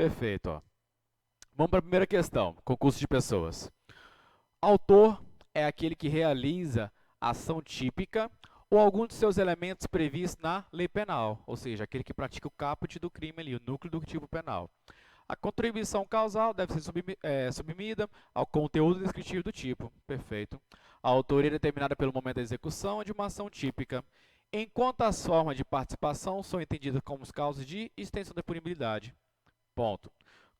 Perfeito, ó. Vamos para a primeira questão, concurso de pessoas. Autor é aquele que realiza ação típica ou algum de seus elementos previstos na lei penal, ou seja, aquele que pratica o caput do crime ali, o núcleo do tipo penal. A contribuição causal deve ser submida ao conteúdo descritivo do tipo. Perfeito. A autoria é determinada pelo momento da execução de uma ação típica, enquanto as formas de participação são entendidas como os causas de extensão da punibilidade. Ponto.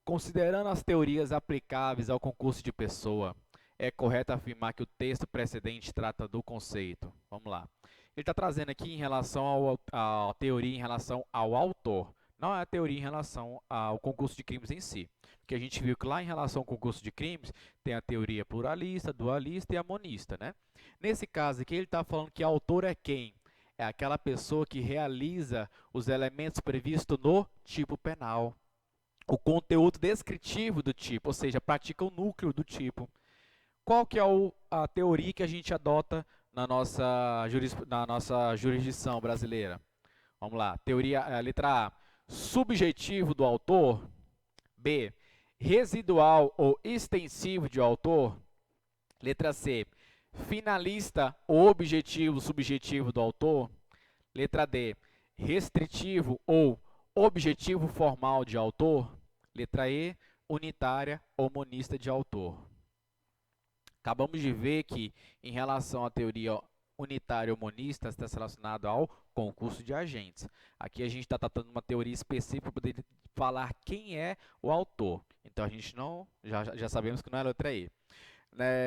Considerando as teorias aplicáveis ao concurso de pessoa, é correto afirmar que o texto precedente trata do conceito. Vamos lá. Ele está trazendo aqui em relação à teoria em relação ao autor. Não é a teoria em relação ao concurso de crimes em si. Porque a gente viu que lá em relação ao concurso de crimes, tem a teoria pluralista, dualista e a monista, né? Nesse caso aqui, ele está falando que autor é quem? É aquela pessoa que realiza os elementos previstos no tipo penal. O conteúdo descritivo do tipo, ou seja, pratica o núcleo do tipo. Qual que é a teoria que a gente adota na nossa jurisdição brasileira? Vamos lá. Teoria, letra A, subjetivo do autor. B, residual ou extensivo de autor. Letra C, finalista ou objetivo subjetivo do autor. Letra D, restritivo ou objetivo formal de autor. Letra E, unitária ou monista de autor. Acabamos de ver que, em relação à teoria unitária ou monista, está relacionado ao concurso de agentes. Aqui a gente está tratando uma teoria específica para poder falar quem é o autor. Então, a gente já sabemos que não é a letra E.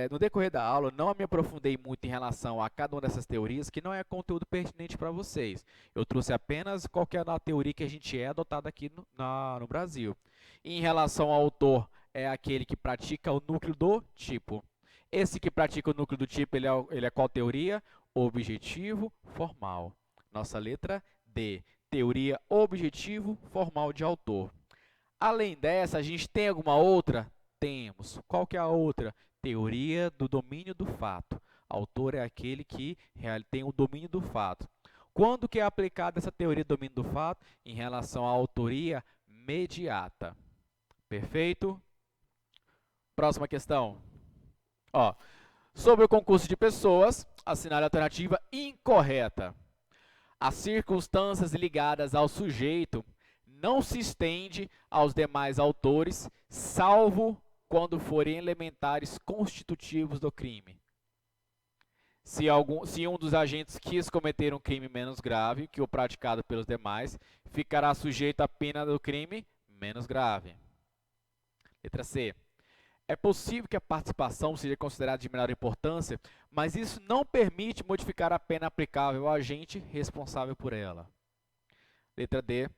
No decorrer da aula, não me aprofundei muito em relação a cada uma dessas teorias, que não é conteúdo pertinente para vocês. Eu trouxe apenas qual que é a teoria que a gente adotada aqui no Brasil. Em relação ao autor, é aquele que pratica o núcleo do tipo. Esse que pratica o núcleo do tipo, ele é qual teoria? Objetivo formal. Nossa letra D. Teoria objetivo formal de autor. Além dessa, a gente tem alguma outra? Temos. Qual que é a outra? Teoria do domínio do fato. Autor é aquele que tem o domínio do fato. Quando que é aplicada essa teoria do domínio do fato? Em relação à autoria mediata. Perfeito? Próxima questão. Ó, sobre o concurso de pessoas, assinale a alternativa incorreta. As circunstâncias ligadas ao sujeito não se estende aos demais autores, salvo quando forem elementares constitutivos do crime. Se um dos agentes quis cometer um crime menos grave que o praticado pelos demais, ficará sujeito à pena do crime menos grave. Letra C. É possível que a participação seja considerada de menor importância, mas isso não permite modificar a pena aplicável ao agente responsável por ela. Letra D.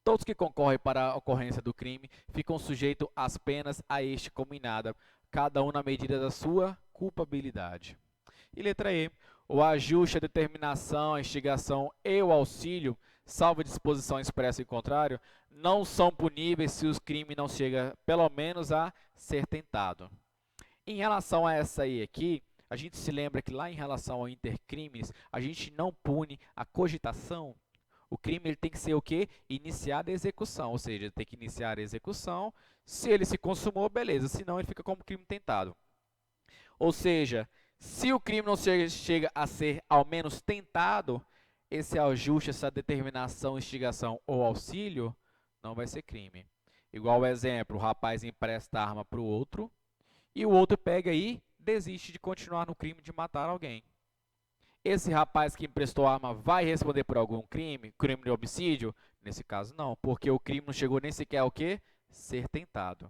Todos que concorrem para a ocorrência do crime ficam sujeitos às penas a este combinada, cada um na medida da sua culpabilidade. E letra E. O ajuste, a determinação, a instigação e o auxílio, salvo disposição expressa em contrário, não são puníveis se o crime não chega, pelo menos, a ser tentado. Em relação a essa aí aqui, a gente se lembra que lá em relação ao intercrimes, a gente não pune a cogitação. O crime ele tem que ser o quê? Iniciada a execução, ou seja, ele tem que iniciar a execução. Se ele se consumou, beleza, senão ele fica como crime tentado. Ou seja, se o crime não chega a ser ao menos tentado, esse ajuste, essa determinação, instigação ou auxílio, não vai ser crime. Igual o exemplo, o rapaz empresta a arma para o outro e o outro pega e desiste de continuar no crime de matar alguém. Esse rapaz que emprestou a arma vai responder por algum crime? Crime de homicídio? Nesse caso, não, porque o crime não chegou nem sequer ao quê? Ser tentado.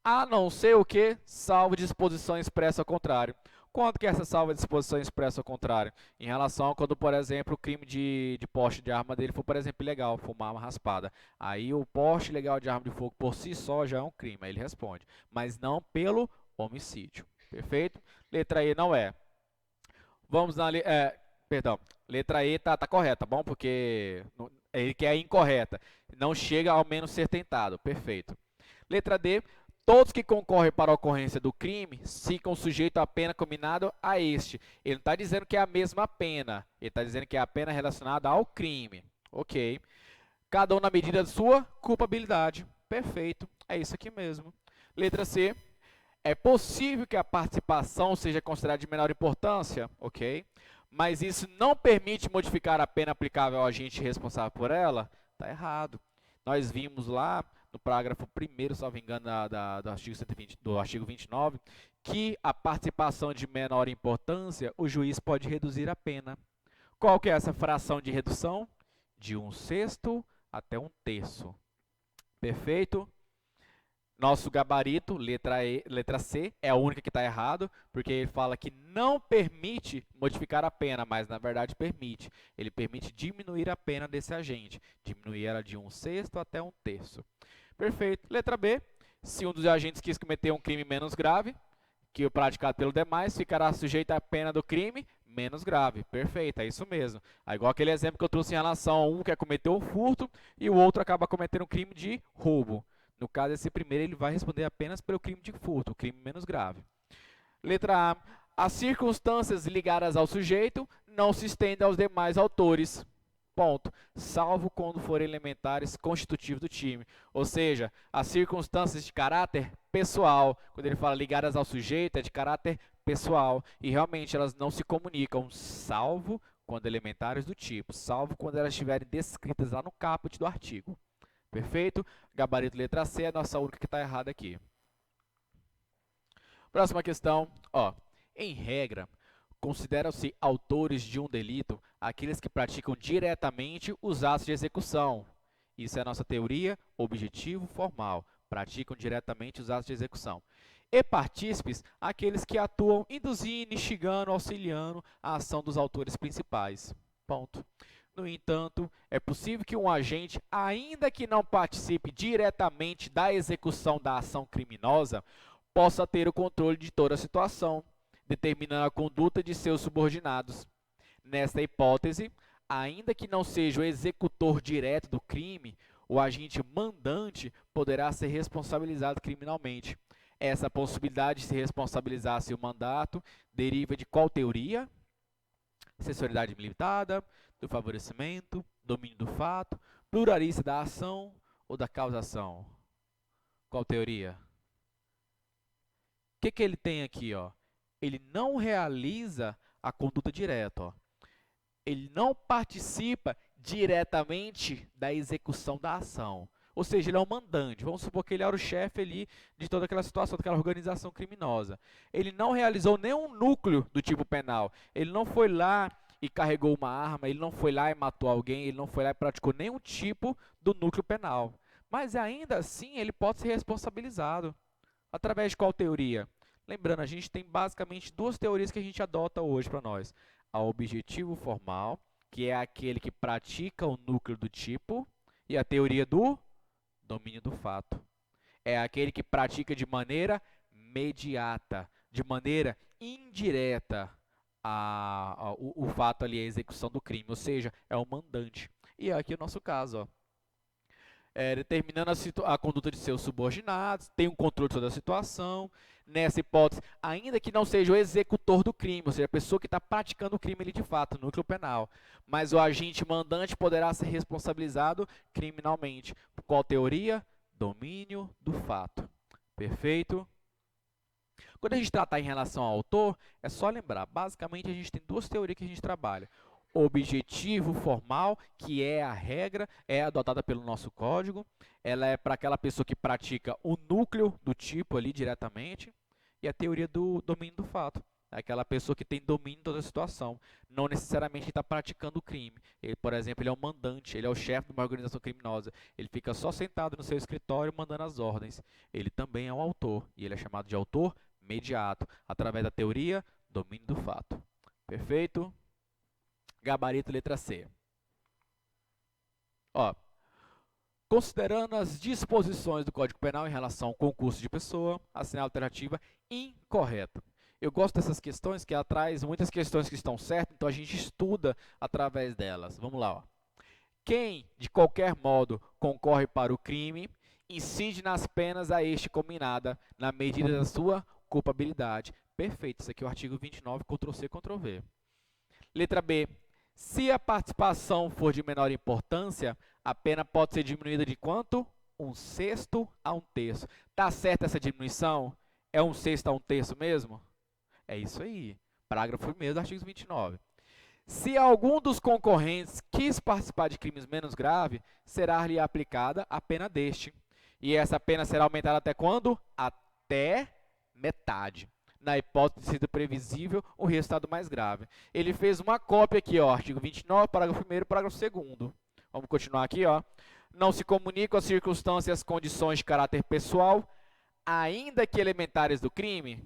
A não ser o quê? Salvo disposição expressa ao contrário. Quando que essa salva disposição expressa ao contrário? Em relação a quando, por exemplo, o crime de porte de arma dele for, por exemplo, ilegal, for uma arma raspada. Aí o porte ilegal de arma de fogo por si só já é um crime, aí ele responde. Mas não pelo homicídio. Perfeito? Letra E não é. Vamos na... perdão, letra E tá correta, tá bom? Porque ele quer incorreta. Não chega ao menos ser tentado. Perfeito. Letra D. Todos que concorrem para a ocorrência do crime ficam sujeitos à pena combinada a este. Ele não está dizendo que é a mesma pena. Ele está dizendo que é a pena relacionada ao crime. Ok. Cada um na medida da sua culpabilidade. Perfeito, é isso aqui mesmo. Letra C. É possível que a participação seja considerada de menor importância, ok? Mas isso não permite modificar a pena aplicável ao agente responsável por ela? Está errado. Nós vimos lá no parágrafo 1º, salvo engano, do artigo 120, do artigo 29, que a participação de menor importância, o juiz pode reduzir a pena. Qual que é essa fração de redução? De 1/6 até 1/3. Perfeito? Nosso gabarito, letra C, é a única que está errado, porque ele fala que não permite modificar a pena, mas na verdade permite. Ele permite diminuir a pena desse agente, diminuir ela de 1/6 até 1/3. Perfeito. Letra B, se um dos agentes quis cometer um crime menos grave que o praticado pelo demais, ficará sujeito à pena do crime menos grave. Perfeito, é isso mesmo. É igual aquele exemplo que eu trouxe em relação a um que cometeu um furto e o outro acaba cometendo um crime de roubo. No caso, esse primeiro ele vai responder apenas pelo crime de furto, o crime menos grave. Letra A. As circunstâncias ligadas ao sujeito não se estendem aos demais autores. Ponto. Salvo quando forem elementares constitutivos do time. Ou seja, as circunstâncias de caráter pessoal, quando ele fala ligadas ao sujeito, é de caráter pessoal. E realmente elas não se comunicam, salvo quando elementares do tipo, salvo quando elas estiverem descritas lá no caput do artigo. Perfeito? Gabarito letra C é a nossa única que está errada aqui. Próxima questão. Ó, em regra, consideram-se autores de um delito aqueles que praticam diretamente os atos de execução. Isso é a nossa teoria objetivo formal. Praticam diretamente os atos de execução. E partícipes, aqueles que atuam induzindo, instigando, auxiliando a ação dos autores principais. Ponto. No entanto, é possível que um agente, ainda que não participe diretamente da execução da ação criminosa, possa ter o controle de toda a situação, determinando a conduta de seus subordinados. Nesta hipótese, ainda que não seja o executor direto do crime, o agente mandante poderá ser responsabilizado criminalmente. Essa possibilidade de se responsabilizar se o mandato deriva de qual teoria? Assessoridade limitada, do favorecimento, domínio do fato, pluralista da ação ou da causação? Qual teoria? O que ele tem aqui? Ó? Ele não realiza a conduta direta. Ó. Ele não participa diretamente da execução da ação. Ou seja, ele é um mandante. Vamos supor que ele era o chefe ali de toda aquela situação, daquela organização criminosa. Ele não realizou nenhum núcleo do tipo penal. Ele não foi lá e carregou uma arma, ele não foi lá e matou alguém, ele não foi lá e praticou nenhum tipo do núcleo penal. Mas ainda assim, ele pode ser responsabilizado. Através de qual teoria? Lembrando, a gente tem basicamente duas teorias que a gente adota hoje para nós. A objetivo formal, que é aquele que pratica o núcleo do tipo, e a teoria do domínio do fato. É aquele que pratica de maneira mediata, de maneira indireta, o fato ali, a execução do crime, ou seja, é o mandante. E é aqui o nosso caso, ó. Determinando a conduta de seus subordinados, tem um controle sobre a situação. Nessa hipótese, ainda que não seja o executor do crime, ou seja, a pessoa que está praticando o crime ali de fato, no núcleo penal, mas o agente mandante poderá ser responsabilizado criminalmente. Por qual teoria? Domínio do fato. Perfeito? Quando a gente tratar em relação ao autor, é só lembrar, basicamente a gente tem duas teorias que a gente trabalha. Objetivo formal, que é a regra, é adotada pelo nosso código. Ela é para aquela pessoa que pratica o núcleo do tipo ali diretamente. E a teoria do domínio do fato. É aquela pessoa que tem domínio de toda a situação. Não necessariamente está praticando o crime. Ele, por exemplo, ele é o mandante, ele é o chefe de uma organização criminosa. Ele fica só sentado no seu escritório mandando as ordens. Ele também é um autor. E ele é chamado de autor mediato, através da teoria domínio do fato. Perfeito? Gabarito letra C. Ó, considerando as disposições do Código Penal em relação ao concurso de pessoa, assinale a alternativa incorreta. Eu gosto dessas questões, que ela traz muitas questões que estão certas, então a gente estuda através delas. Vamos lá. Ó. Quem, de qualquer modo, concorre para o crime, incide nas penas a este combinada, na medida da sua culpabilidade. Perfeito, isso aqui é o artigo 29, Ctrl+C, Ctrl+V. Letra B. Se a participação for de menor importância, a pena pode ser diminuída de quanto? 1/6 a 1/3. Tá certa essa diminuição? É 1/6 a 1/3 mesmo? É isso aí. Parágrafo 1º do artigo 29. Se algum dos concorrentes quis participar de crimes menos graves, será-lhe aplicada a pena deste. E essa pena será aumentada até quando? Até metade. Na hipótese de ser previsível o resultado mais grave. Ele fez uma cópia aqui, ó, artigo 29, parágrafo 1º, parágrafo 2º. Vamos continuar aqui, ó. Não se comunicam as circunstâncias e as condições de caráter pessoal, ainda que elementares do crime.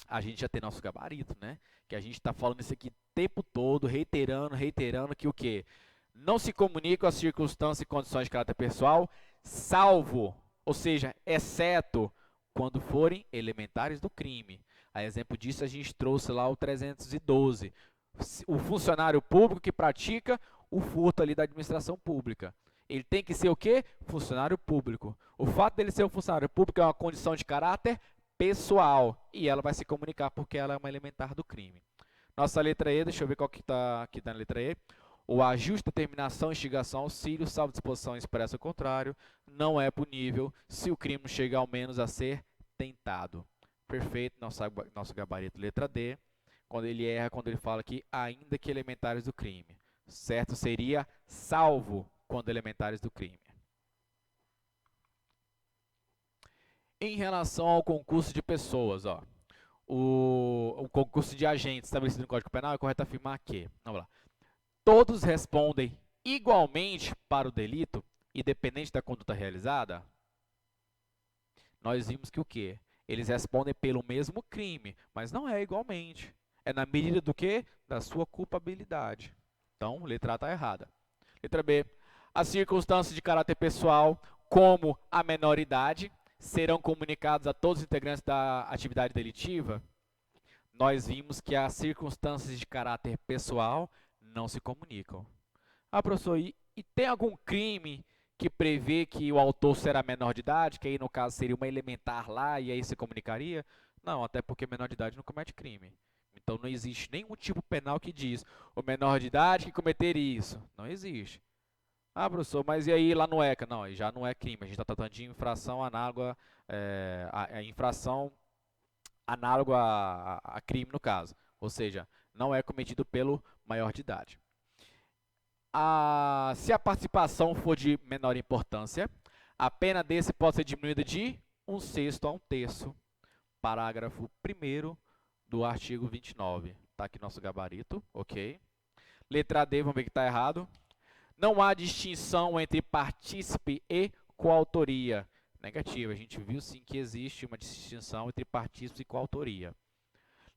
A gente já tem nosso gabarito, né? Que a gente está falando isso aqui o tempo todo, reiterando que o quê? Não se comunicam as circunstâncias e condições de caráter pessoal, salvo, ou seja, exceto, quando forem elementares do crime. A exemplo disso, a gente trouxe lá o 312. O funcionário público que pratica o furto ali da administração pública. Ele tem que ser o quê? Funcionário público. O fato dele ser um funcionário público é uma condição de caráter pessoal. E ela vai se comunicar porque ela é uma elementar do crime. Nossa letra E, deixa eu ver qual que está na letra E. O ajuste, determinação, instigação, auxílio, salvo disposição expressa o contrário, não é punível se o crime chega ao menos a ser tentado. Perfeito, nosso gabarito letra D. Quando ele erra, quando ele fala aqui, ainda que elementares do crime. Certo seria salvo quando elementares do crime. Em relação ao concurso de pessoas, ó, o concurso de agentes estabelecido no Código Penal, é correto afirmar que, vamos lá, todos respondem igualmente para o delito, independente da conduta realizada? Nós vimos que o quê? Eles respondem pelo mesmo crime, mas não é igualmente. É na medida do quê? Da sua culpabilidade. Então, letra A está errada. Letra B. As circunstâncias de caráter pessoal, como a menoridade, serão comunicadas a todos os integrantes da atividade delitiva? Nós vimos que as circunstâncias de caráter pessoal não se comunicam. Ah, professor, e tem algum crime que prevê que o autor será menor de idade, que aí no caso seria uma elementar lá e aí se comunicaria? Não, até porque menor de idade não comete crime. Então não existe nenhum tipo penal que diz o menor de idade que cometer isso. Não existe. Ah, professor, mas e aí lá no ECA? Não, já não é crime. A gente está tratando de infração análoga, a infração análoga a crime no caso. Ou seja, não é cometido pelo maior de idade. Se a participação for de menor importância, a pena desse pode ser diminuída de 1/6 a 1/3. Parágrafo 1º do artigo 29. Está aqui nosso gabarito, ok? Letra D, vamos ver que está errado. Não há distinção entre partícipe e coautoria. Negativa, a gente viu sim que existe uma distinção entre partícipe e coautoria.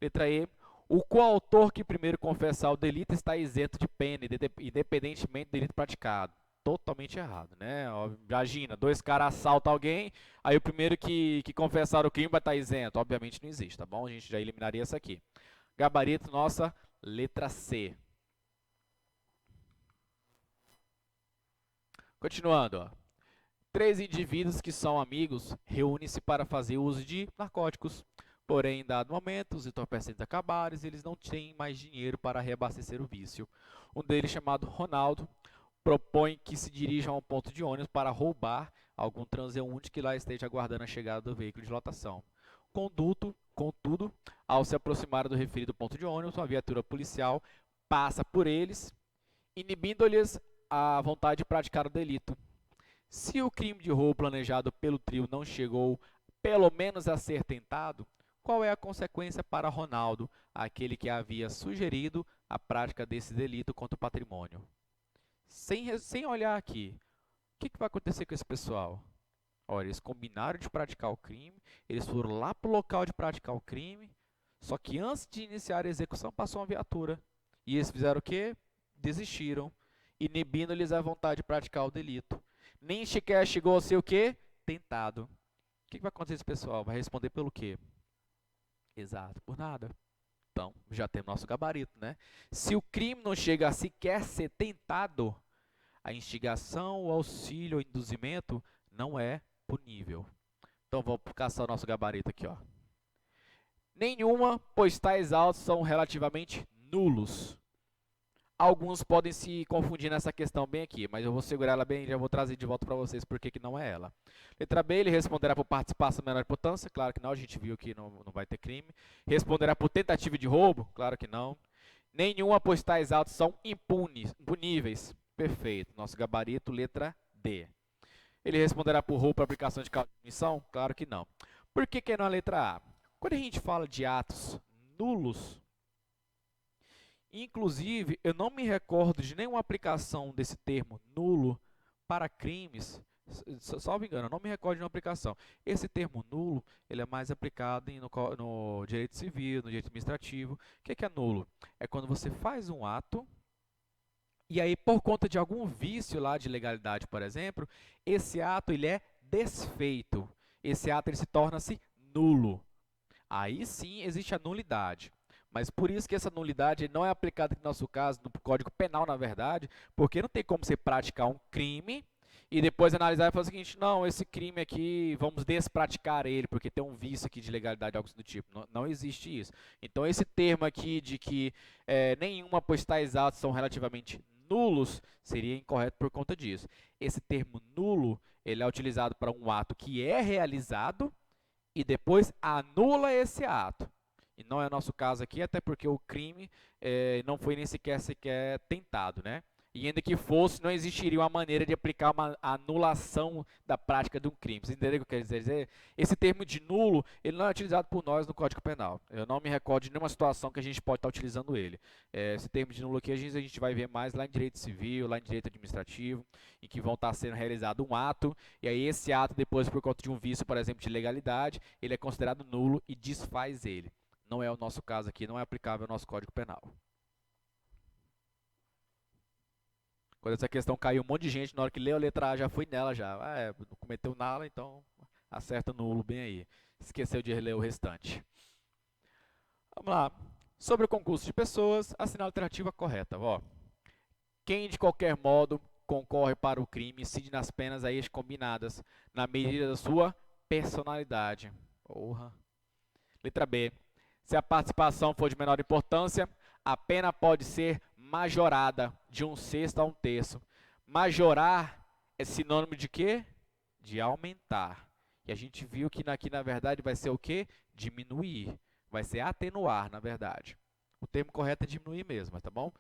Letra E. O coautor que primeiro confessar o delito está isento de pena, independentemente do delito praticado. Totalmente errado, né? Imagina, dois caras assaltam alguém, aí o primeiro que confessar o crime vai estar isento. Obviamente não existe, tá bom? A gente já eliminaria essa aqui. Gabarito, nossa letra C. Continuando, ó. 3 indivíduos que são amigos reúnem-se para fazer uso de narcóticos. Porém, em dado momento, os entorpecentes acabaram e eles não têm mais dinheiro para reabastecer o vício. Um deles, chamado Ronaldo, propõe que se dirijam a um ponto de ônibus para roubar algum transeunte que lá esteja aguardando a chegada do veículo de lotação. Contudo, ao se aproximar do referido ponto de ônibus, uma viatura policial passa por eles, inibindo-lhes a vontade de praticar o delito. Se o crime de roubo planejado pelo trio não chegou, pelo menos, a ser tentado, qual é a consequência para Ronaldo, aquele que havia sugerido a prática desse delito contra o patrimônio? Sem olhar aqui, o que vai acontecer com esse pessoal? Olha, eles combinaram de praticar o crime, eles foram lá para o local de praticar o crime, só que antes de iniciar a execução passou uma viatura. E eles fizeram o quê? Desistiram, inibindo-lhes a vontade de praticar o delito. Nem sequer chegou a ser o quê? Tentado. O que vai acontecer com esse pessoal? Vai responder pelo quê? Exato, por nada. Então, já temos nosso gabarito, né? Se o crime não chega a sequer ser tentado, a instigação, o auxílio, o induzimento não é punível. Então, vamos caçar o nosso gabarito aqui, ó. Nenhuma, pois tais autos são relativamente nulos. Alguns podem se confundir nessa questão bem aqui, mas eu vou segurar ela bem e já vou trazer de volta para vocês porque que não é ela. Letra B, ele responderá por participação menor importância, claro que não, a gente viu que não vai ter crime. Responderá por tentativa de roubo, claro que não. Nenhuma, pois tais autos são impuníveis, perfeito. Nosso gabarito, letra D. Ele responderá por roubo por aplicação de causa de omissão, claro que não. Por que não a letra A? Quando a gente fala de atos nulos, inclusive, eu não me recordo de nenhuma aplicação desse termo nulo para crimes, salvo engano, eu não me recordo de uma aplicação. Esse termo nulo, ele é mais aplicado no direito civil, no direito administrativo. O que é nulo? É quando você faz um ato e aí, por conta de algum vício lá de legalidade, por exemplo, esse ato ele é desfeito. Esse ato ele se torna-se nulo. Aí sim existe a nulidade. Mas por isso que essa nulidade não é aplicada no nosso caso, no Código Penal, na verdade, porque não tem como você praticar um crime e depois analisar e falar o seguinte, não, esse crime aqui, vamos despraticar ele, porque tem um vício aqui de legalidade, algo do tipo. Não existe isso. Então, esse termo aqui de que nenhuma, pois tais atos são relativamente nulos, seria incorreto por conta disso. Esse termo nulo, ele é utilizado para um ato que é realizado e depois anula esse ato. E não é o nosso caso aqui, até porque o crime não foi nem sequer tentado, né? E ainda que fosse, não existiria uma maneira de aplicar uma anulação da prática de um crime. Vocês entenderam o que eu quero dizer? Esse termo de nulo, ele não é utilizado por nós no Código Penal. Eu não me recordo de nenhuma situação que a gente pode estar utilizando ele. Esse termo de nulo aqui, a gente vai ver mais lá em direito civil, lá em direito administrativo, em que vão estar sendo realizado um ato, e aí esse ato, depois, por conta de um vício, por exemplo, de legalidade, ele é considerado nulo e desfaz ele. Não é o nosso caso aqui, não é aplicável ao nosso Código Penal. Quando essa questão caiu, um monte de gente, na hora que leu a letra A, já foi nela já. Não cometeu nada, então acerta nulo bem aí. Esqueceu de ler o restante. Vamos lá. Sobre o concurso de pessoas, assinar a alternativa correta. Ó. Quem de qualquer modo concorre para o crime incide nas penas aí combinadas na medida da sua personalidade. Porra. Letra B. Se a participação for de menor importância, a pena pode ser majorada de 1/6 a 1/3. Majorar é sinônimo de quê? De aumentar. E a gente viu que aqui, na verdade, vai ser o quê? Diminuir. Vai ser atenuar, na verdade. O termo correto é diminuir mesmo, tá bom?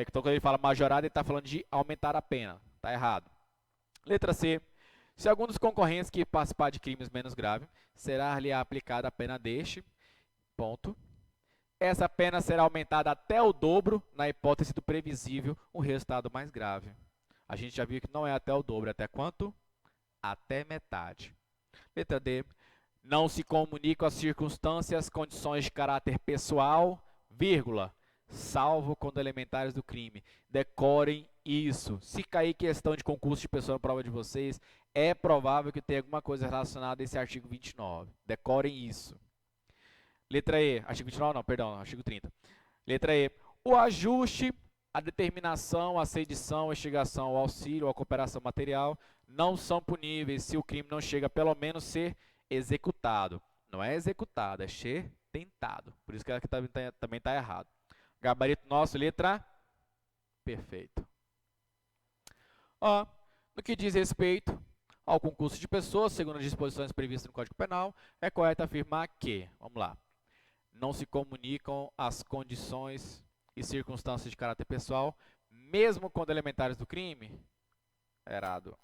Então, quando ele fala majorada, ele está falando de aumentar a pena. Está errado. Letra C. Se algum dos concorrentes que participar de crimes menos graves, será-lhe aplicada a pena deste. Ponto. Essa pena será aumentada até o dobro na hipótese do previsível, um resultado mais grave. A gente já viu que não é até o dobro, é até quanto? Até metade. Letra D. Não se comunicam as circunstâncias, condições de caráter pessoal, vírgula, salvo quando elementares do crime. Decorem isso. Se cair questão de concurso de pessoa na prova de vocês, é provável que tenha alguma coisa relacionada a esse artigo 29. Decorem isso. Letra E, artigo 29 não, perdão, artigo 30. Letra E, o ajuste, a determinação, a sedição, a instigação, o auxílio ou a cooperação material não são puníveis se o crime não chega a pelo menos ser executado. Não é executado, é ser tentado. Por isso que aqui também está errado. Gabarito nosso, letra perfeito. Ó, no que diz respeito ao concurso de pessoas, segundo as disposições previstas no Código Penal, é correto afirmar que, vamos lá, não se comunicam as condições e circunstâncias de caráter pessoal, mesmo quando elementares do crime? Errado.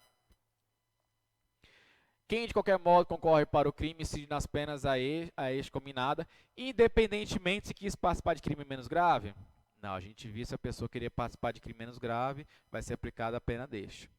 Quem de qualquer modo concorre para o crime incide nas penas a este combinada, independentemente se quis participar de crime menos grave? Não, a gente viu se a pessoa queria participar de crime menos grave, vai ser aplicada a pena deste.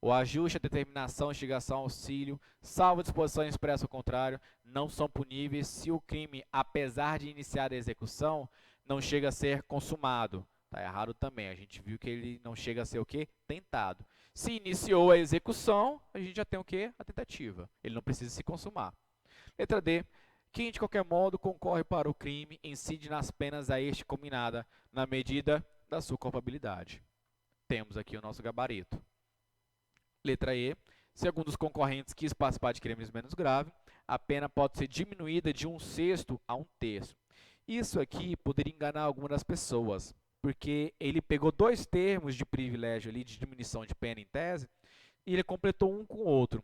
O ajuste, a determinação, a instigação, auxílio, salvo disposição expressa ao contrário, não são puníveis se o crime, apesar de iniciar a execução, não chega a ser consumado. Está errado também, a gente viu que ele não chega a ser o quê? Tentado. Se iniciou a execução, a gente já tem o quê? A tentativa. Ele não precisa se consumar. Letra D. Quem de qualquer modo concorre para o crime incide nas penas a este combinada na medida da sua culpabilidade. Temos aqui o nosso gabarito. Letra E. Se algum dos concorrentes quis participar de crimes menos graves, a pena pode ser diminuída de 1/6 a 1/3. Isso aqui poderia enganar algumas das pessoas. porque ele pegou dois termos de privilégio ali, de diminuição de pena em tese, e ele completou um com o outro.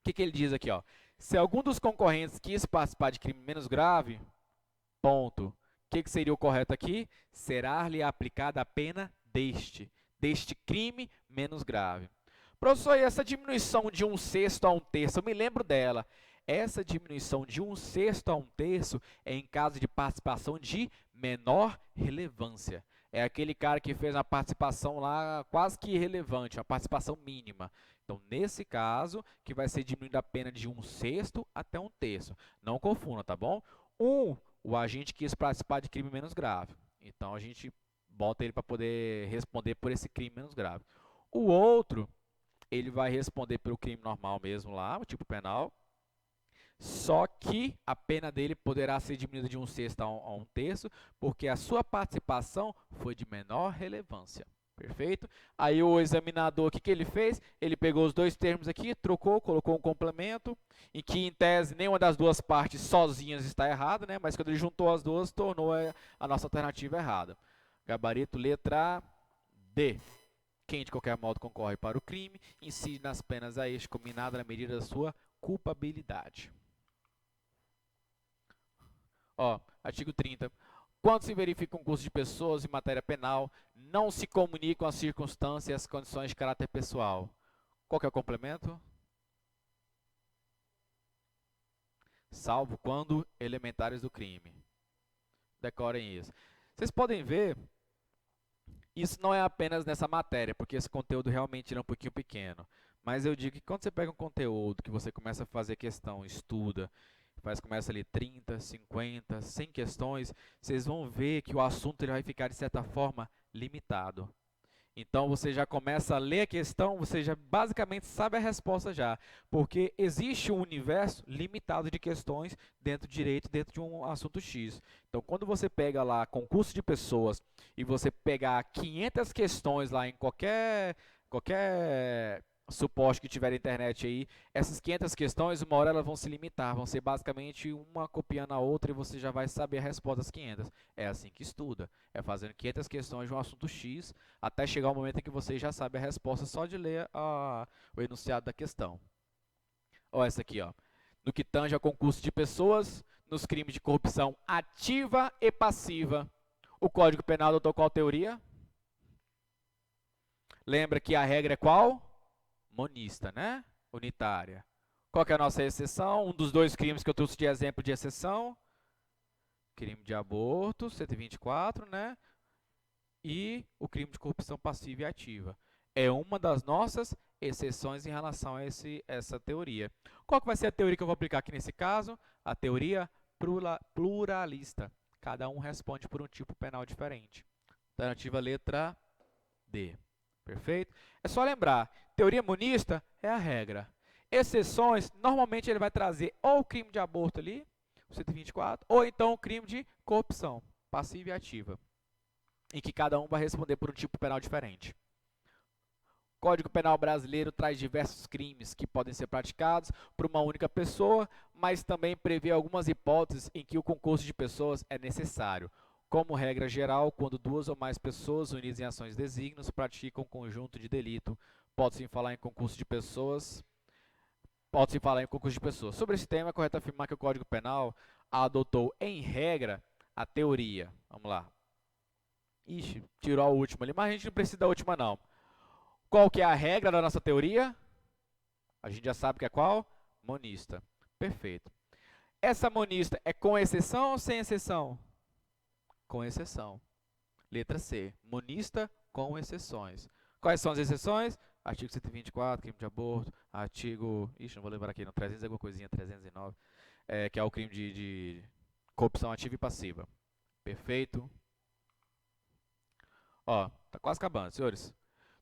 O que ele diz aqui? Ó? Se algum dos concorrentes quis participar de crime menos grave, ponto. O que seria o correto aqui? Será-lhe aplicada a pena deste crime menos grave. Professor, e essa diminuição de 1/6 a 1/3, eu me lembro dela. Essa diminuição de 1/6 a 1/3 é em caso de participação de menor relevância. É aquele cara que fez uma participação lá quase que irrelevante, uma participação mínima. Então, nesse caso, que vai ser diminuída a pena de 1/6 até 1/3. Não confunda, tá bom? O agente quis participar de crime menos grave. Então, a gente bota ele para poder responder por esse crime menos grave. O outro, ele vai responder pelo crime normal mesmo lá, o tipo penal, só que a pena dele poderá ser diminuída de 1/6 a 1/3, porque a sua participação foi de menor relevância. Perfeito? Aí o examinador, o que ele fez? Ele pegou os dois termos aqui, trocou, colocou um complemento, em que, em tese, nenhuma das duas partes sozinhas está errada, né? Mas quando ele juntou as duas, tornou a nossa alternativa errada. Gabarito, letra D. Quem, de qualquer modo, concorre para o crime, incide nas penas a este combinado na medida da sua culpabilidade. Ó, artigo 30. Quando se verifica um concurso de pessoas em matéria penal, não se comunicam as circunstâncias e as condições de caráter pessoal. Qual que é o complemento? Salvo quando elementares do crime. Decorem isso. Vocês podem ver, isso não é apenas nessa matéria, porque esse conteúdo realmente é um pouquinho pequeno. Mas eu digo que quando você pega um conteúdo, que você começa a fazer questão, estuda, começa ali 30, 50, 100 questões, vocês vão ver que o assunto ele vai ficar, de certa forma, limitado. Então, você já começa a ler a questão, você já basicamente sabe a resposta já, porque existe um universo limitado de questões dentro do direito, dentro de um assunto X. Então, quando você pega lá concurso de pessoas e você pegar 500 questões lá em qualquer suporte que tiver na internet aí, essas 500 questões, uma hora elas vão se limitar, vão ser basicamente uma copiando a outra e você já vai saber a resposta das 500. É assim que estuda, é fazendo 500 questões de um assunto X, até chegar o momento em que você já sabe a resposta só de ler o enunciado da questão. Olha essa aqui, ó. No que tange ao concurso de pessoas, nos crimes de corrupção ativa e passiva, o Código Penal adotou qual teoria? Lembra que a regra é qual? Monista, né? Unitária. Qual que é a nossa exceção? Um dos dois crimes que eu trouxe de exemplo de exceção. Crime de aborto, 124, né? E o crime de corrupção passiva e ativa. É uma das nossas exceções em relação a essa teoria. Qual que vai ser a teoria que eu vou aplicar aqui nesse caso? A teoria pluralista. Cada um responde por um tipo penal diferente. Alternativa letra D. Perfeito? É só lembrar, teoria monista é a regra. Exceções, normalmente ele vai trazer ou o crime de aborto ali, o 124, ou então o crime de corrupção, passiva e ativa, em que cada um vai responder por um tipo penal diferente. O Código Penal brasileiro traz diversos crimes que podem ser praticados por uma única pessoa, mas também prevê algumas hipóteses em que o concurso de pessoas é necessário. Como regra geral, quando duas ou mais pessoas unidas em ações de desígnios praticam um conjunto de delito, pode-se falar em concurso de pessoas. Sobre esse tema, é correto afirmar que o Código Penal adotou, em regra, a teoria. Vamos lá. Ixi, tirou a última ali, mas a gente não precisa da última não. Qual que é a regra da nossa teoria? A gente já sabe que é qual? Monista. Perfeito. Essa monista é com exceção ou sem exceção? Com exceção. Letra C. Monista com exceções. Quais são as exceções? Artigo 124, crime de aborto. Artigo... Ixi, não vou lembrar aqui, não. 300 alguma coisinha, 309. Que é o crime de corrupção ativa e passiva. Perfeito. Ó, tá quase acabando, senhores.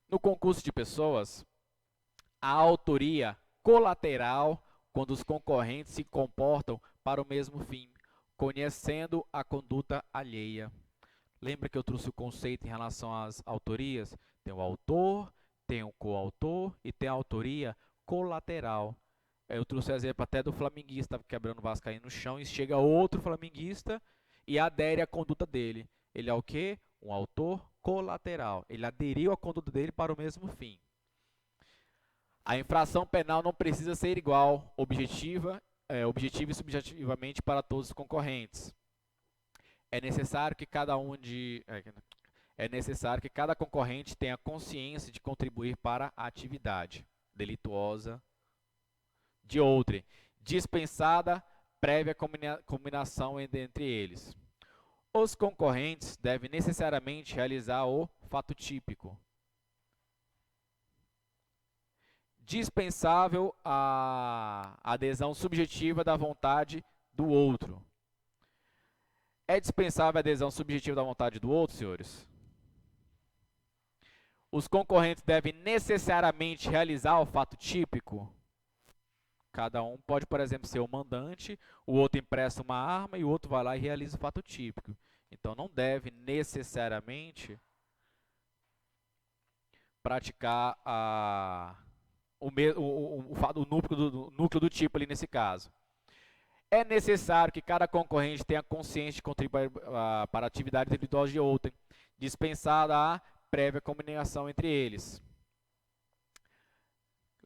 No concurso de pessoas, a autoria colateral quando os concorrentes se comportam para o mesmo fim, conhecendo a conduta alheia. Lembra que eu trouxe o conceito em relação às autorias? Tem o autor, tem o coautor e tem a autoria colateral. Eu trouxe o exemplo até do flamenguista quebrando o vascaíno no chão e chega outro flamenguista e adere à conduta dele. Ele é o quê? Um autor colateral. Ele aderiu à conduta dele para o mesmo fim. A infração penal não precisa ser igual, objetiva e subjetivamente para todos os concorrentes. É necessário que cada concorrente tenha consciência de contribuir para a atividade delituosa de outrem, dispensada prévia combinação entre eles. Os concorrentes devem necessariamente realizar o fato típico. Dispensável a adesão subjetiva da vontade do outro. É dispensável a adesão subjetiva da vontade do outro, senhores? Os concorrentes devem necessariamente realizar o fato típico. Cada um pode, por exemplo, ser o mandante, o outro empresta uma arma e o outro vai lá e realiza o fato típico. Então, não deve necessariamente praticar o núcleo do tipo ali nesse caso. É necessário que cada concorrente tenha consciência de contribuir para a atividade delituosa de outrem, dispensada a prévia combinação entre eles.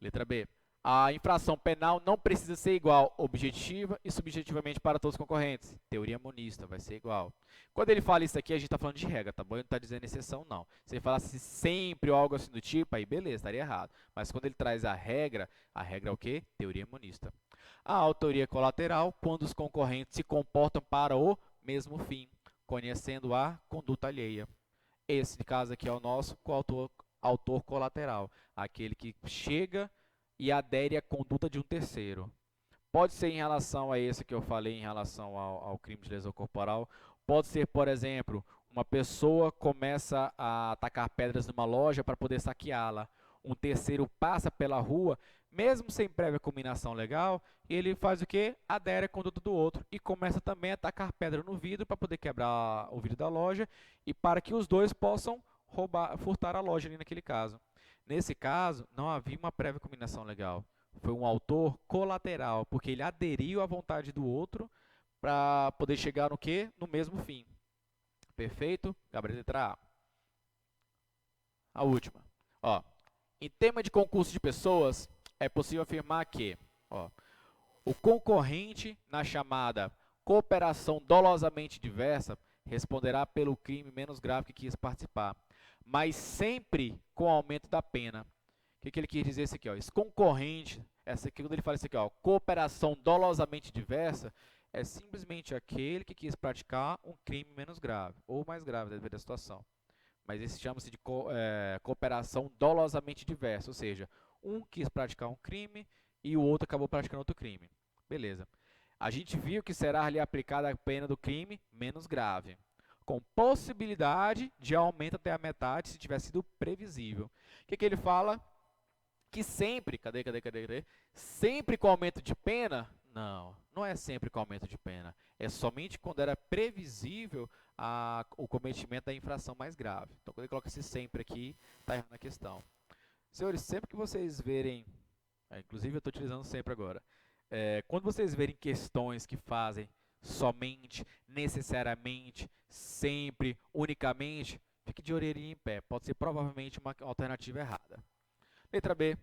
Letra B. A infração penal não precisa ser igual, objetiva e subjetivamente para todos os concorrentes. Teoria monista, vai ser igual. Quando ele fala isso aqui, a gente está falando de regra, tá bom? Ele não está dizendo exceção, não. Se ele falasse sempre ou algo assim do tipo, aí beleza, estaria errado. Mas quando ele traz a regra é o quê? Teoria monista. A autoria colateral, quando os concorrentes se comportam para o mesmo fim, conhecendo a conduta alheia. Esse caso aqui é o nosso autor colateral, aquele que chega e adere à conduta de um terceiro. Pode ser em relação a esse que eu falei, em relação ao crime de lesão corporal. Pode ser, por exemplo, uma pessoa começa a atacar pedras numa loja para poder saqueá-la. Um terceiro passa pela rua, mesmo sem prévia combinação legal, e ele faz o quê? Adere à conduta do outro e começa também a atacar pedra no vidro para poder quebrar o vidro da loja e para que os dois possam furtar a loja ali naquele caso. Nesse caso, não havia uma prévia combinação legal. Foi um autor colateral, porque ele aderiu à vontade do outro para poder chegar no quê? No mesmo fim. Perfeito? Gabriel, letra A. A última. Ó, em tema de concurso de pessoas, é possível afirmar que o concorrente na chamada cooperação dolosamente diversa responderá pelo crime menos grave que quis participar, mas sempre com aumento da pena. O que ele quis dizer isso aqui? Esse concorrente, quando ele fala isso aqui, cooperação dolosamente diversa, é simplesmente aquele que quis praticar um crime menos grave, ou mais grave, dependendo da situação. Mas esse chama-se de cooperação dolosamente diversa, ou seja, um quis praticar um crime e o outro acabou praticando outro crime. Beleza. A gente viu que será ali aplicada a pena do crime menos grave, com possibilidade de aumento até a metade se tiver sido previsível. O que ele fala? Que sempre, sempre com aumento de pena? Não, não é sempre com aumento de pena. É somente quando era previsível o cometimento da infração mais grave. Então, quando ele coloca esse sempre aqui, está errando a questão. Senhores, sempre que vocês verem, inclusive eu estou utilizando sempre agora, quando vocês verem questões que fazem somente, necessariamente, sempre, unicamente, fique de orelhinha em pé. Pode ser provavelmente uma alternativa errada. Letra B.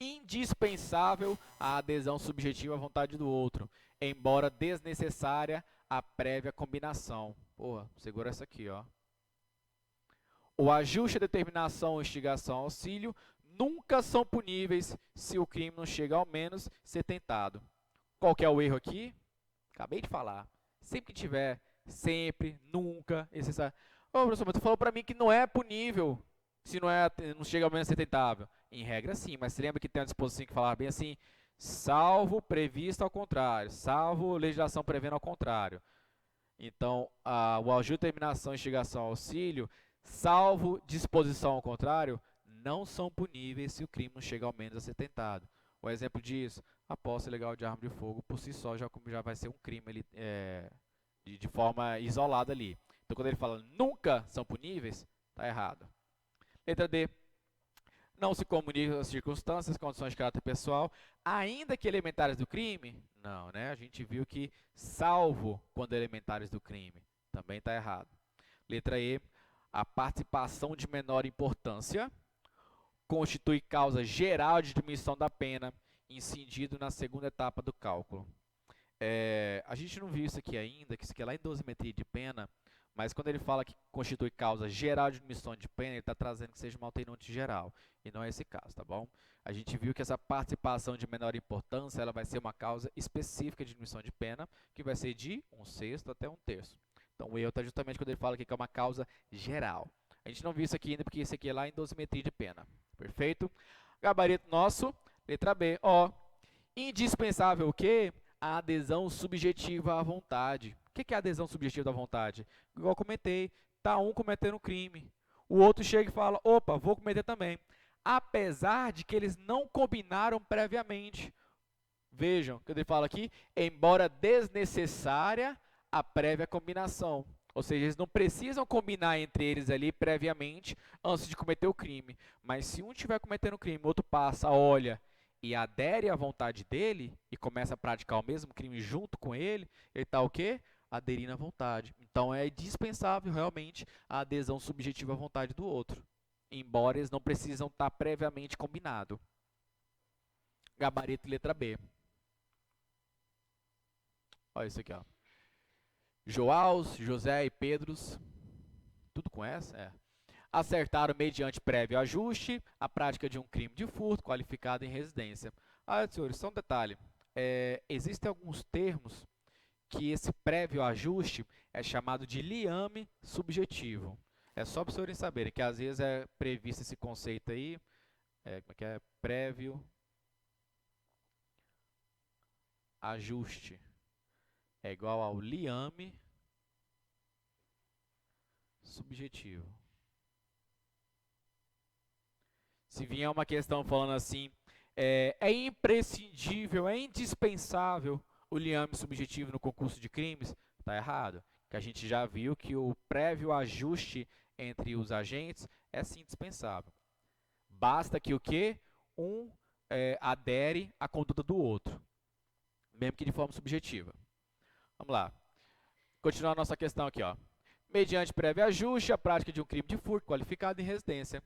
Indispensável a adesão subjetiva à vontade do outro, embora desnecessária a prévia combinação. Porra, segura essa aqui, ó. O ajuste, a determinação, instigação, auxílio nunca são puníveis se o crime não chega ao menos ser tentado. Qual que é o erro aqui? Acabei de falar. Sempre que tiver, sempre, nunca, necessário. Ô, professor, mas tu falou para mim que não é punível se não chega ao menos ser tentável. Em regra, sim, mas se lembra que tem uma disposição que falava bem assim, salvo previsto ao contrário, salvo legislação prevendo ao contrário. Então, o ajuste, determinação, instigação, auxílio, salvo disposição ao contrário, não são puníveis se o crime não chega ao menos a ser tentado. O exemplo disso, a posse ilegal de arma de fogo, por si só, já vai ser um crime ali, de forma isolada ali. Então, quando ele fala nunca são puníveis, está errado. Letra D. Não se comunicam as circunstâncias, condições de caráter pessoal, ainda que elementares do crime? Não, né? A gente viu que salvo quando elementares do crime. Também está errado. Letra E, a participação de menor importância constitui causa geral de diminuição da pena, incidido na segunda etapa do cálculo. A gente não viu isso aqui ainda, que isso aqui é lá em dosimetria de pena, mas quando ele fala que constitui causa geral de diminuição de pena, ele está trazendo que seja uma alterante geral, e não é esse caso, tá bom? A gente viu que essa participação de menor importância, ela vai ser uma causa específica de diminuição de pena, que vai ser de 1/6 até 1/3. Então, o erro está justamente quando ele fala aqui que é uma causa geral. A gente não viu isso aqui ainda, porque isso aqui é lá em dosimetria de pena. Perfeito? Gabarito nosso, letra B. Ó, indispensável o quê? A adesão subjetiva à vontade. O que é a adesão subjetiva à vontade? Igual eu comentei, tá um cometendo crime. O outro chega e fala, opa, vou cometer também. Apesar de que eles não combinaram previamente. Vejam, que ele fala aqui, embora desnecessária a prévia combinação. Ou seja, eles não precisam combinar entre eles ali previamente antes de cometer o crime. Mas se um estiver cometendo o crime, o outro passa, olha e adere à vontade dele e começa a praticar o mesmo crime junto com ele, ele está o quê? Aderindo à vontade. Então, é dispensável realmente a adesão subjetiva à vontade do outro, embora eles não precisam estar previamente combinados. Gabarito letra B. Olha isso aqui, ó. Joaus, José e Pedros, tudo com essa? Acertaram mediante prévio ajuste a prática de um crime de furto qualificado em residência. Senhores, só um detalhe. Existem alguns termos que esse prévio ajuste é chamado de liame subjetivo. É só para os senhores saberem que às vezes é previsto esse conceito aí, como é que é? Prévio ajuste é igual ao liame subjetivo. Se vier uma questão falando assim, é imprescindível, é indispensável o liame subjetivo no concurso de crimes, está errado. Que a gente já viu que o prévio ajuste entre os agentes é sim indispensável. Basta que o quê? Um adere à conduta do outro, mesmo que de forma subjetiva. Vamos lá. Continuar a nossa questão aqui, ó. Mediante prévio ajuste, a prática de um crime de furto qualificado em residência.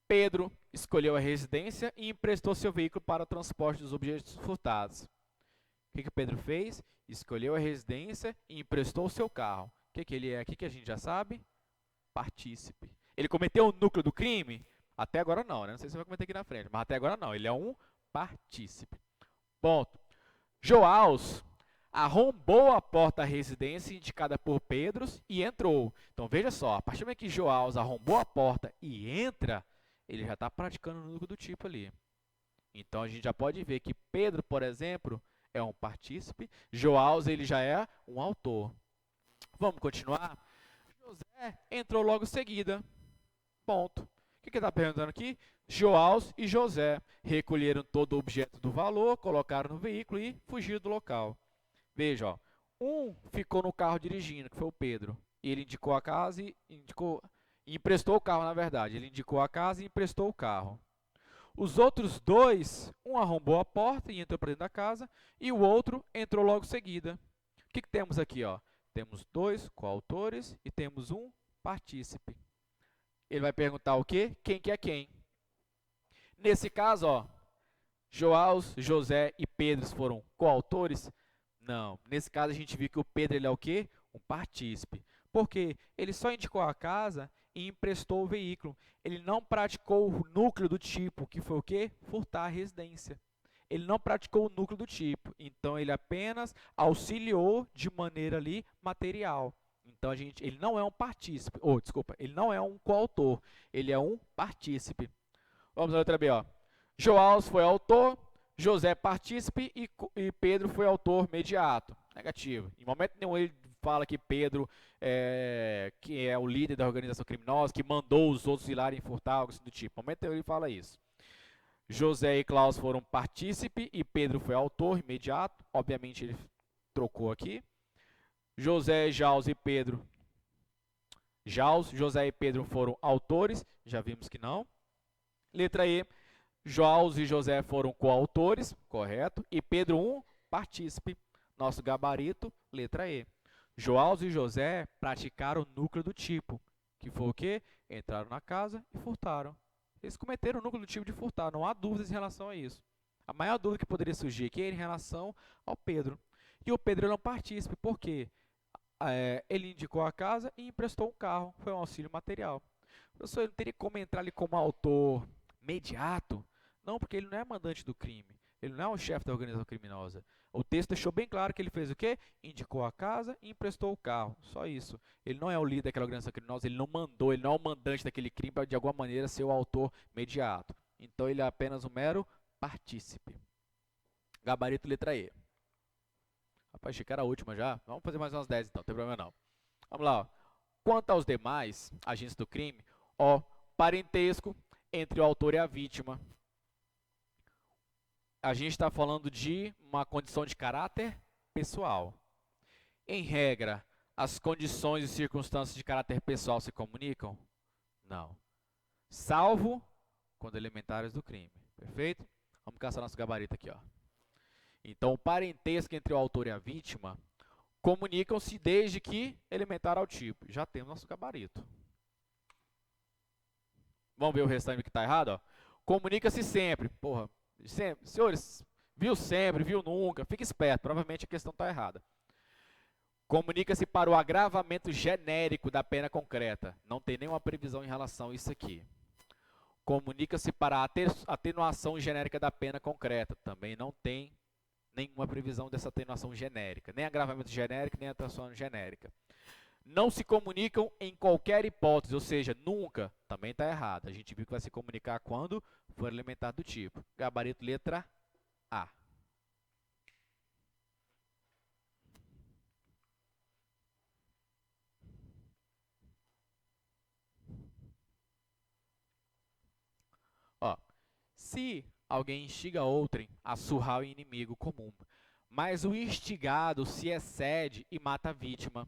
Pedro escolheu a residência e emprestou seu veículo para o transporte dos objetos furtados. O que Pedro fez? Escolheu a residência e emprestou o seu carro. O que ele é aqui que a gente já sabe? Partícipe. Ele cometeu o núcleo do crime? Até agora não, né? Não sei se vai cometer aqui na frente, mas até agora não. Ele é um partícipe. Ponto. Joaus arrombou a porta da residência indicada por Pedro e entrou. Então, veja só, a partir do momento que Joaus arrombou a porta e entra, ele já está praticando o núcleo do tipo ali. Então, a gente já pode ver que Pedro, por exemplo, é um partícipe, Joaus ele já é um autor. Vamos continuar? José entrou logo em seguida. Ponto. O que ele está perguntando aqui? Joaus e José recolheram todo o objeto do valor, colocaram no veículo e fugiram do local. Veja, ó, um ficou no carro dirigindo, que foi o Pedro. E ele indicou a casa e emprestou o carro, na verdade. Ele indicou a casa e emprestou o carro. Os outros dois, um arrombou a porta e entrou para dentro da casa, e o outro entrou logo em seguida. O que temos aqui? Ó? Temos dois coautores e temos um partícipe. Ele vai perguntar o quê? Quem que é quem? Nesse caso, ó, Joaus, José e Pedro foram coautores? Não. Nesse caso, a gente viu que o Pedro ele é o quê? Um partícipe. Por quê? Ele só indicou a casa e emprestou o veículo. Ele não praticou o núcleo do tipo, que foi o quê? Furtar a residência. Ele não praticou o núcleo do tipo. Então, ele apenas auxiliou de maneira ali material. Então, ele não é um partícipe. Desculpa, ele não é um coautor. Ele é um partícipe. Vamos à letra B, ó. Joaus foi autor, José partícipe e Pedro foi autor imediato. Negativo. Em momento nenhum ele fala que Pedro, que é o líder da organização criminosa, que mandou os outros ir lá e furtar, algo assim do tipo. Em momento nenhum ele fala isso. José e Klaus foram partícipe e Pedro foi autor imediato. Obviamente ele trocou aqui. José, José e Pedro foram autores. Já vimos que não. Letra E. Joaus e José foram coautores, correto? E Pedro, um partícipe. Nosso gabarito, letra E. Joaus e José praticaram o núcleo do tipo. que foi o quê? Entraram na casa e furtaram. Eles cometeram o núcleo delitivo de furtar, não há dúvidas em relação a isso. A maior dúvida que poderia surgir aqui é em relação ao Pedro. E o Pedro ele é um partícipe, por quê? Ele indicou a casa e emprestou um carro, foi um auxílio material. O professor ele não teria como entrar ali como autor imediato? Não, porque ele não é mandante do crime. Ele não é o chefe da organização criminosa. O texto deixou bem claro que ele fez o quê? Indicou a casa e emprestou o carro. Só isso. Ele não é o líder daquela organização criminosa, ele não mandou, ele não é o mandante daquele crime para, de alguma maneira, ser o autor imediato. Então, ele é apenas um mero partícipe. Gabarito letra E. Rapaz, achei que era a última já. Vamos fazer mais umas 10 então, não tem problema não. Vamos lá. Ó. Quanto aos demais agentes do crime, parentesco entre o autor e a vítima. A gente está falando de uma condição de caráter pessoal. Em regra, as condições e circunstâncias de caráter pessoal se comunicam? Não. Salvo quando elementares do crime. Perfeito? Vamos caçar nosso gabarito aqui. Ó. Então, o parentesco entre o autor e a vítima comunicam-se desde que elementar ao tipo. Já temos nosso gabarito. Vamos ver o restante que está errado? Comunica-se sempre. Porra, sempre. Senhores, viu sempre, viu nunca. Fique esperto, provavelmente a questão está errada. Comunica-se para o agravamento genérico da pena concreta. Não tem nenhuma previsão em relação a isso aqui. Comunica-se para a atenuação genérica da pena concreta. Também não tem nenhuma previsão dessa atenuação genérica. Nem agravamento genérico, nem atenuação genérica. Não se comunicam em qualquer hipótese, ou seja, nunca. Também está errado. A gente viu que vai se comunicar quando for elementar do tipo. Gabarito letra A. Ó, se alguém instiga outrem a surrar o inimigo comum, mas o instigado se excede e mata a vítima,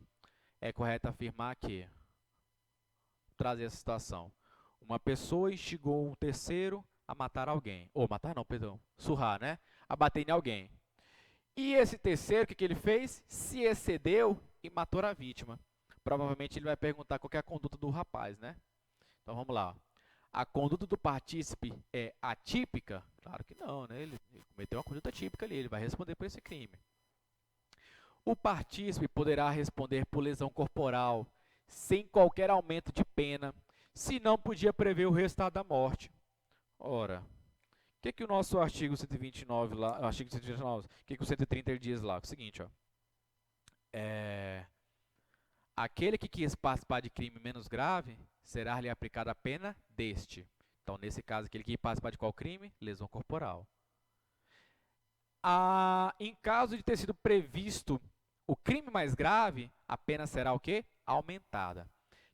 é correto afirmar que, trazer essa situação, uma pessoa instigou um terceiro a matar alguém, ou matar não, perdão, surrar, né? A bater em alguém. E esse terceiro, o que ele fez? Se excedeu e matou a vítima. Provavelmente ele vai perguntar qual é a conduta do rapaz, né? Então vamos lá. A conduta do partícipe é atípica? Claro que não, né? Ele cometeu uma conduta típica ali, ele vai responder por esse crime. O partícipe poderá responder por lesão corporal, sem qualquer aumento de pena, se não podia prever o resultado da morte. Ora, o que o nosso artigo 129 lá, artigo 129, o que o 130 ele diz lá? É o seguinte, ó. Aquele que quis participar de crime menos grave, será-lhe aplicada a pena deste. Então, nesse caso, aquele que quis participar de qual crime? Lesão corporal. Em caso de ter sido previsto o crime mais grave, a pena será o quê? Aumentada.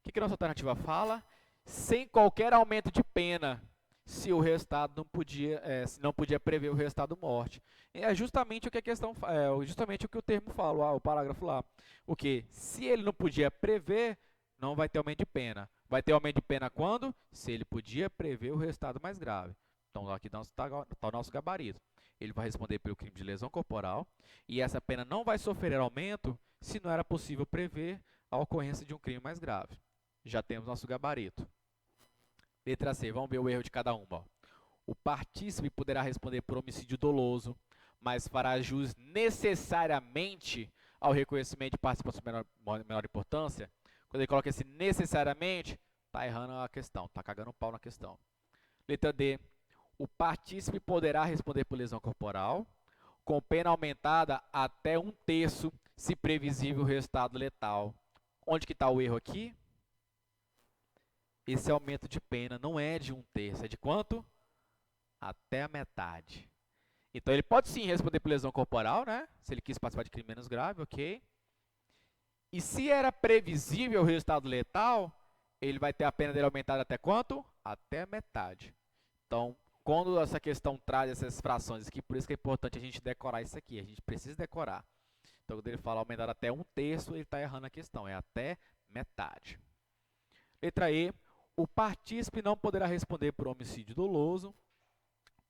O que a nossa alternativa fala? Sem qualquer aumento de pena, se o resultado não podia, se não podia prever o resultado morte. É justamente o que a questão, justamente o que o termo fala, o parágrafo lá. O que? Se ele não podia prever, não vai ter aumento de pena. Vai ter aumento de pena quando? Se ele podia prever o resultado mais grave. Então, aqui está o nosso gabarito. Ele vai responder pelo crime de lesão corporal e essa pena não vai sofrer aumento se não era possível prever a ocorrência de um crime mais grave. Já temos nosso gabarito. Letra C, vamos ver o erro de cada uma. Ó. O partícipe poderá responder por homicídio doloso, mas fará jus necessariamente ao reconhecimento de participação de menor importância. Quando ele coloca esse necessariamente, está errando a questão, está cagando um pau na questão. Letra D. O partícipe poderá responder por lesão corporal, com pena aumentada até 1/3, se previsível o resultado letal. Onde que está o erro aqui? Esse aumento de pena não é de 1/3, é de quanto? Até a metade. Então, ele pode sim responder por lesão corporal, né? Se ele quis participar de crime menos grave, ok. E se era previsível o resultado letal, ele vai ter a pena dele aumentada até quanto? Até a metade. Então, quando essa questão traz essas frações aqui, por isso que é importante a gente decorar isso aqui. A gente precisa decorar. Então, quando ele fala aumentar até 1/3, ele está errando a questão. É até metade. Letra E. O partícipe não poderá responder por homicídio doloso,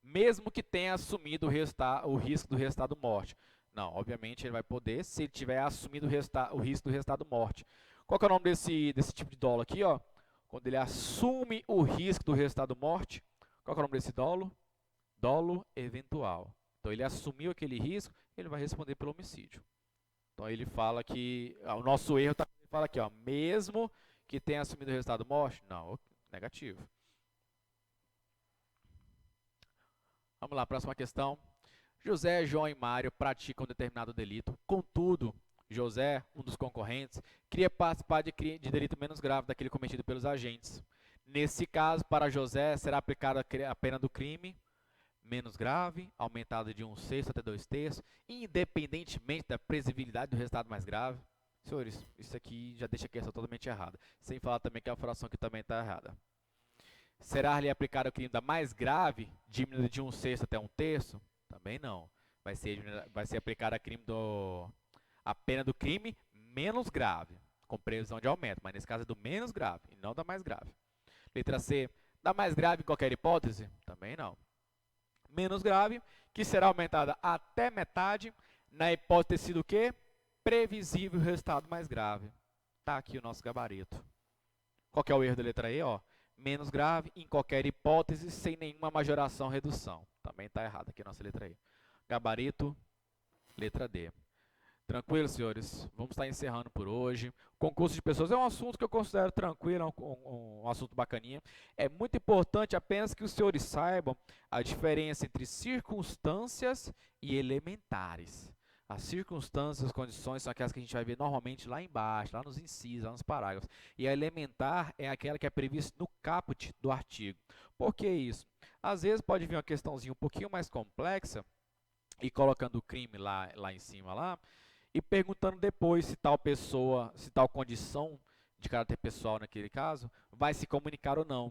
mesmo que tenha assumido o risco do resultado morte. Não, obviamente ele vai poder se ele tiver assumido o risco do resultado morte. Qual que é o nome desse tipo de dolo aqui? Ó? Quando ele assume o risco do resultado morte, qual que é o nome desse dolo? Dolo eventual. Então ele assumiu aquele risco, ele vai responder pelo homicídio. Então ele fala que o nosso erro tá, ele fala aqui, ó, mesmo que tenha assumido o resultado morte, não, negativo. Vamos lá, próxima questão. José, João e Mário praticam determinado delito. Contudo, José, um dos concorrentes, queria participar de delito menos grave daquele cometido pelos agentes. Nesse caso, para José, será aplicada a pena do crime menos grave, aumentada de 1/6 até 2/3, independentemente da previsibilidade do resultado mais grave. Senhores, isso aqui já deixa a questão totalmente errada. Sem falar também que a fração aqui também está errada. Será-lhe aplicado o crime da mais grave, diminuída de 1/6 até 1/3? Também não. Vai ser aplicada a pena do crime menos grave, com previsão de aumento, mas nesse caso é do menos grave e não da mais grave. Letra C, da mais grave em qualquer hipótese? Também não. Menos grave, que será aumentada até metade, na hipótese de ter sido o quê? Previsível o resultado mais grave. Está aqui o nosso gabarito. Qual que é o erro da letra E? Ó, menos grave em qualquer hipótese, sem nenhuma majoração ou redução. Também está errado aqui a nossa letra E. Gabarito, letra D. Tranquilo, senhores? Vamos estar encerrando por hoje. Concurso de pessoas é um assunto que eu considero tranquilo, um assunto bacaninha. É muito importante apenas que os senhores saibam a diferença entre circunstâncias e elementares. As circunstâncias, as condições são aquelas que a gente vai ver normalmente lá embaixo, lá nos incisos, lá nos parágrafos. E a elementar é aquela que é prevista no caput do artigo. Por que isso? Às vezes pode vir uma questãozinha um pouquinho mais complexa e colocando o crime lá em cima, lá, e perguntando depois se tal pessoa, se tal condição de caráter pessoal naquele caso, vai se comunicar ou não.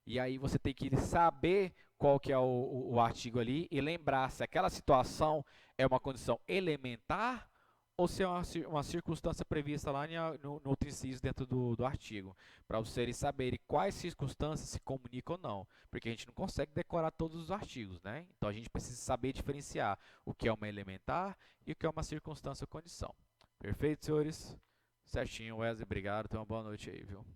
E aí você tem que saber qual que é o artigo ali e lembrar se aquela situação é uma condição elementar ou se é uma circunstância prevista lá no outro inciso dentro do artigo, para vocês saberem quais circunstâncias se comunicam ou não, porque a gente não consegue decorar todos os artigos, né? Então a gente precisa saber diferenciar o que é uma elementar e o que é uma circunstância ou condição. Perfeito, senhores? Certinho, Wesley, obrigado, tenha uma boa noite aí, viu?